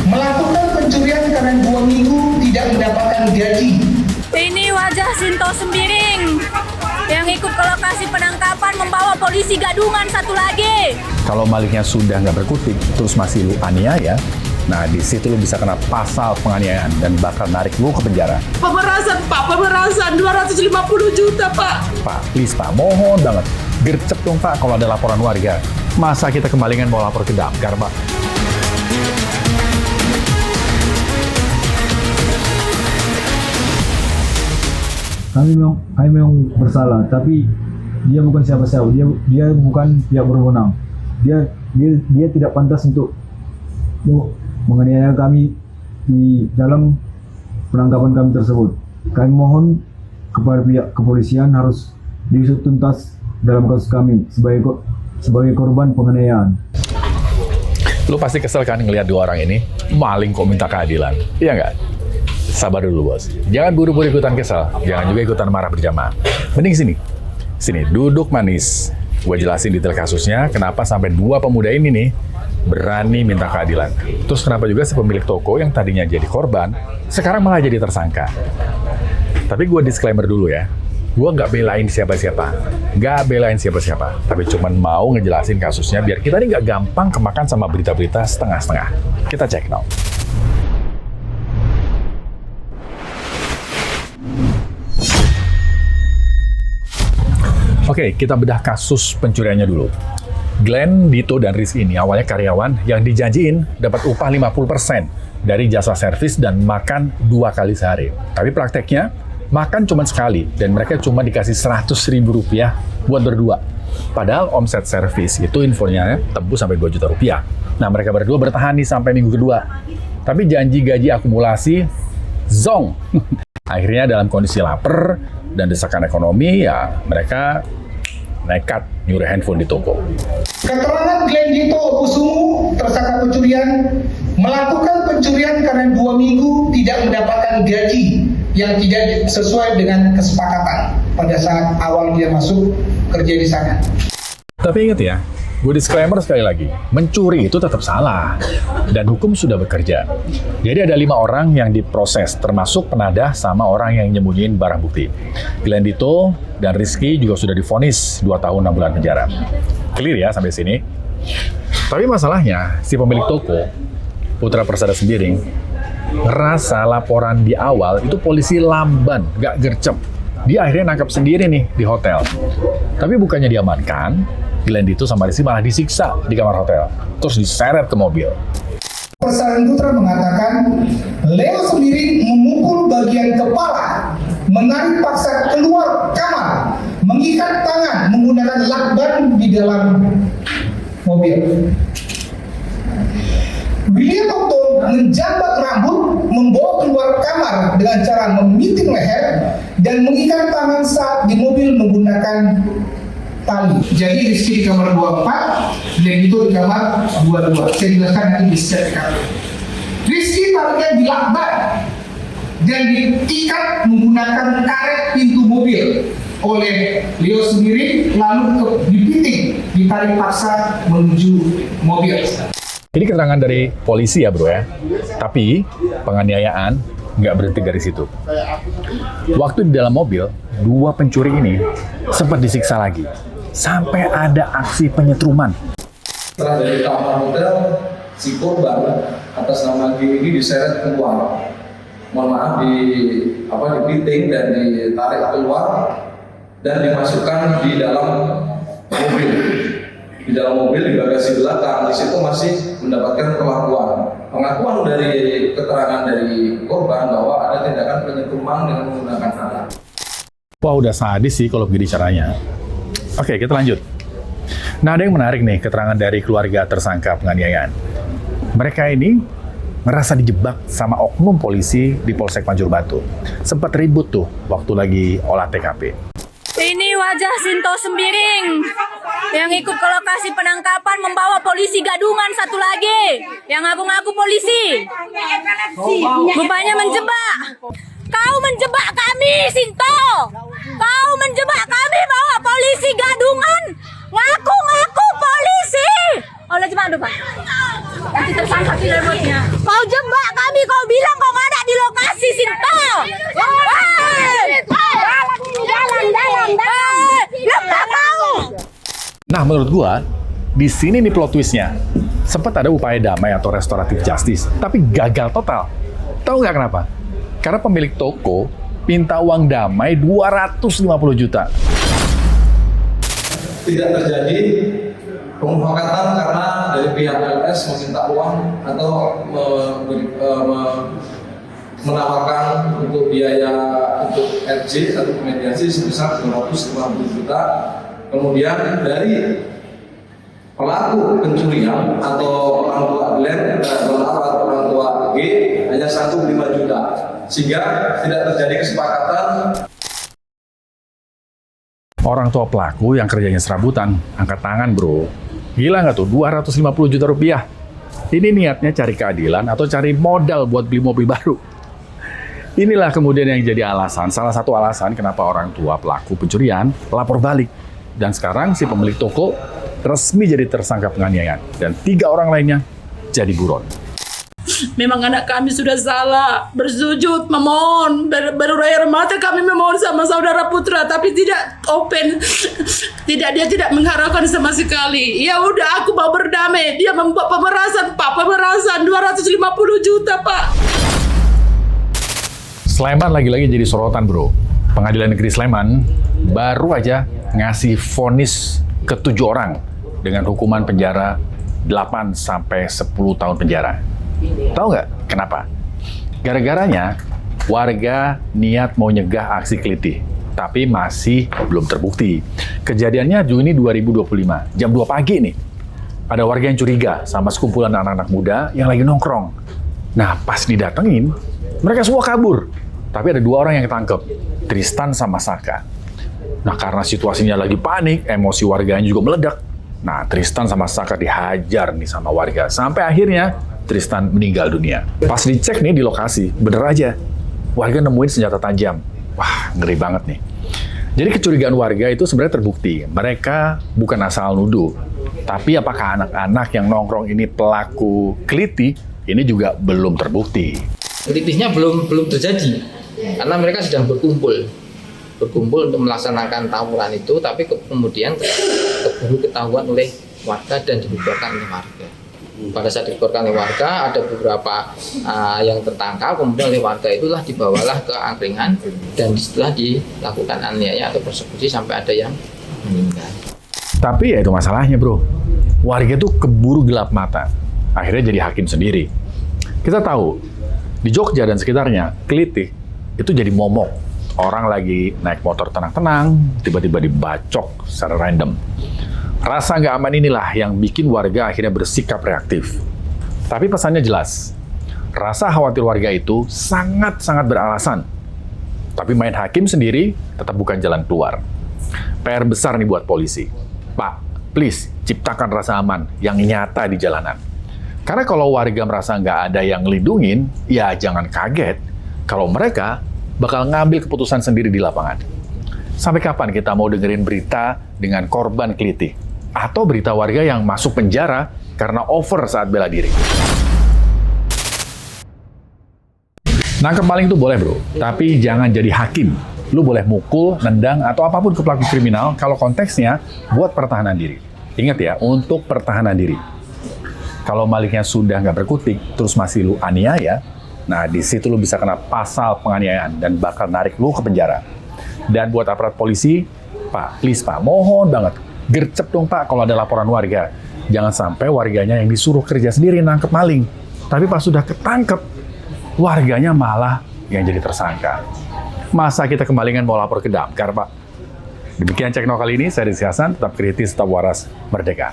Melakukan pencurian karena 2 minggu tidak mendapatkan gaji. Ini wajah Sinto Sembiring yang ikut ke lokasi penangkapan membawa polisi gadungan satu lagi. Kalau maliknya sudah nggak berkutik, terus masih lu aniaya, nah di situ lu bisa kena pasal penganiayaan dan bakal narik lu ke penjara. Pemerasan, Pak, pemerasan 250 juta, Pak. Pak, please Pak, mohon banget. Gercep dong Pak kalau ada laporan warga. Masa kita kemalingan mau lapor ke Damkar, Pak? Kami memang bersalah, tapi dia bukan siapa-siapa. Dia bukan pihak berwenang. Dia tidak pantas untuk menganiaya kami di dalam penangkapan kami tersebut. Kami mohon kepada pihak kepolisian harus diusut tuntas dalam kasus kami sebagai korban penganiayaan. Lu pasti kesel kan ngelihat 2 orang ini maling kok minta keadilan, iya nggak? Sabar dulu bos, jangan buru-buru ikutan kesel, jangan juga ikutan marah berjamaah. Mending sini duduk manis. Gue jelasin detail kasusnya, kenapa sampai 2 pemuda ini nih berani minta keadilan. Terus kenapa juga si pemilik toko yang tadinya jadi korban, sekarang malah jadi tersangka. Tapi gue disclaimer dulu ya, gue nggak belain siapa-siapa, tapi cuman mau ngejelasin kasusnya biar kita nih nggak gampang kemakan sama berita-berita setengah-setengah. Kita cek now. Oke, kita bedah kasus pencuriannya dulu. Glenn, Dito, dan Rizky ini awalnya karyawan yang dijanjiin dapat upah 50% dari jasa servis dan makan 2 kali sehari. Tapi prakteknya, makan cuma sekali dan mereka cuma dikasih Rp100.000 buat berdua. Padahal omset servis itu infonya tembus sampai 2 juta rupiah. Nah, mereka berdua bertahan nih sampai minggu kedua. Tapi janji gaji akumulasi, zong. Akhirnya dalam kondisi lapar dan desakan ekonomi, ya mereka nekat nyuri handphone di toko. Keterangan Glenn Dito Kusumu, tersangka pencurian, melakukan pencurian karena 2 minggu tidak mendapatkan gaji yang tidak sesuai dengan kesepakatan pada saat awal dia masuk kerja di sana. Tapi ingat ya, gue disclaimer sekali lagi, mencuri itu tetap salah dan hukum sudah bekerja. Jadi ada 5 orang yang diproses, termasuk penadah sama orang yang nyembunyiin barang bukti. Glenn Dito dan Rizky juga sudah divonis 2 tahun 6 bulan penjara. Clear ya sampai sini. Tapi masalahnya, si pemilik toko, Putra Persada Sembiring, ngerasa laporan di awal itu polisi lamban, gak gercep. Dia akhirnya nangkap sendiri nih di hotel. Tapi bukannya diamankan, Glenn Dito sama Rizky malah disiksa di kamar hotel, terus diseret ke mobil. Persada Putra mengatakan Leo sendiri memukul bagian kepala, menarik paksa keluar kamar, mengikat tangan menggunakan lakban di dalam mobil. William Okto menjambak rambut, membawa keluar kamar dengan cara memiting leher dan mengikat tangan saat di mobil menggunakan tali. Jadi Rizky di kamar 24 dan itu di kamar 22. Saya jelaskan nanti di set. Rizky tariknya dilakban dan diikat menggunakan karet pintu mobil oleh Leo sendiri, lalu dipiting, ditarik paksa menuju mobil. Ini keterangan dari polisi ya bro ya, tapi penganiayaan nggak berhenti dari situ. Waktu di dalam mobil, 2 pencuri ini sempat disiksa lagi, sampai ada aksi penyetruman. Setelah dari kamar hotel, si korban atas nama G ini diseret keluar. Mohon maaf, dipiting dan ditarik keluar dan dimasukkan di dalam mobil. Di dalam mobil di bagasi belakang, di situ masih mendapatkan pengakuan dari keterangan dari korban bahwa ada tindakan penyetruman dengan menggunakan alat. Wah udah sadis sih kalau begini caranya. Oke, kita lanjut. Nah, ada yang menarik nih keterangan dari keluarga tersangka penganiayaan. Mereka ini ngerasa dijebak sama oknum polisi di Polsek Majur Batu. Sempat ribut tuh waktu lagi olah TKP. Ini wajah Sinto Sembiring yang ikut ke lokasi penangkapan membawa polisi gadungan satu lagi yang ngaku-ngaku polisi. Rupanya menjebak. Kau menjebak kami, Sinto. Kau menjebak kami bawa polisi. Nah, menurut gua, di sini nih plot twist-nya. Sempat ada upaya damai atau restoratif justice, tapi gagal total. Tahu nggak kenapa? Karena pemilik toko minta uang damai 250 juta. Tidak terjadi pemufakatan karena dari pihak LS meminta uang atau menawarkan untuk biaya untuk RJ atau mediasi sebesar 250 juta. Kemudian dari pelaku pencurian atau orang tua Glenn atau orang tua G hanya 1,5 juta, sehingga tidak terjadi kesepakatan. Orang tua pelaku yang kerjanya serabutan, angkat tangan bro. Gila nggak tuh, 250 juta rupiah. Ini niatnya cari keadilan atau cari modal buat beli mobil baru. Inilah kemudian yang jadi alasan, salah satu alasan kenapa orang tua pelaku pencurian lapor balik. Dan sekarang si pemilik toko resmi jadi tersangka penganiayaan. Dan 3 orang lainnya jadi buron. Memang anak kami sudah salah, bersujud, memohon, berurai air mata kami memohon sama saudara putra, tapi tidak open, dia tidak mengharapkan sama sekali. Ya udah, aku mau berdamai. Dia membuat pemerasan 250 juta Pak. Sleman lagi-lagi jadi sorotan bro. Pengadilan Negeri Sleman baru aja ngasih vonis ke 7 orang dengan hukuman penjara 8 sampai 10 tahun penjara. Tahu nggak kenapa? Gara-garanya warga niat mau nyegah aksi kelitih, tapi masih belum terbukti. Kejadiannya Juni 2025, jam 2 pagi nih. Ada warga yang curiga sama sekumpulan anak-anak muda yang lagi nongkrong. Nah, pas didatengin, mereka semua kabur. Tapi ada 2 orang yang ketangkep, Tristan sama Saka. Nah, karena situasinya lagi panik, emosi warganya juga meledak. Nah, Tristan sama Saka dihajar nih sama warga. Sampai akhirnya Tristan meninggal dunia. Pas dicek nih di lokasi, bener aja. Warga nemuin senjata tajam. Wah, ngeri banget nih. Jadi kecurigaan warga itu sebenarnya terbukti. Mereka bukan asal nuduh. Tapi apakah anak-anak yang nongkrong ini pelaku kelitih, ini juga belum terbukti. Kelitihnya belum terjadi. Karena mereka sedang berkumpul untuk melaksanakan tawuran itu, tapi kemudian baru ketahuan oleh warga dan dibubarkan oleh warga. Pada saat dibubarkan oleh warga, ada beberapa yang tertangkap, kemudian oleh warga itulah dibawalah ke angkringan dan setelah dilakukan aniaya atau persekusi sampai ada yang meninggal. Tapi ya itu masalahnya bro, warga tuh keburu gelap mata, akhirnya jadi hakim sendiri. Kita tahu, di Jogja dan sekitarnya, kelitih itu jadi momok. Orang lagi naik motor tenang-tenang, tiba-tiba dibacok secara random. Rasa nggak aman inilah yang bikin warga akhirnya bersikap reaktif. Tapi pesannya jelas, rasa khawatir warga itu sangat-sangat beralasan. Tapi main hakim sendiri tetap bukan jalan keluar. PR besar nih buat polisi. Pak, please ciptakan rasa aman yang nyata di jalanan. Karena kalau warga merasa nggak ada yang ngelindungin, ya jangan kaget kalau mereka bakal ngambil keputusan sendiri di lapangan. Sampai kapan kita mau dengerin berita dengan korban kelitih? Atau berita warga yang masuk penjara karena over saat bela diri? Nangkep maling itu boleh bro, tapi jangan jadi hakim. Lu boleh mukul, nendang, atau apapun ke pelaku kriminal kalau konteksnya buat pertahanan diri. Ingat ya, untuk pertahanan diri. Kalau malingnya sudah nggak berkutik, terus masih lu aniaya, nah, di situ lu bisa kena pasal penganiayaan dan bakal narik lu ke penjara. Dan buat aparat polisi, Pak, please Pak, mohon banget, gercep dong Pak kalau ada laporan warga. Jangan sampai warganya yang disuruh kerja sendiri nangkep maling. Tapi pas sudah ketangkep, warganya malah yang jadi tersangka. Masa kita kemalingan mau lapor ke Damkar, Pak? Demikian Cek No kali ini, saya Rizky Hasan, tetap kritis, tetap waras, merdeka.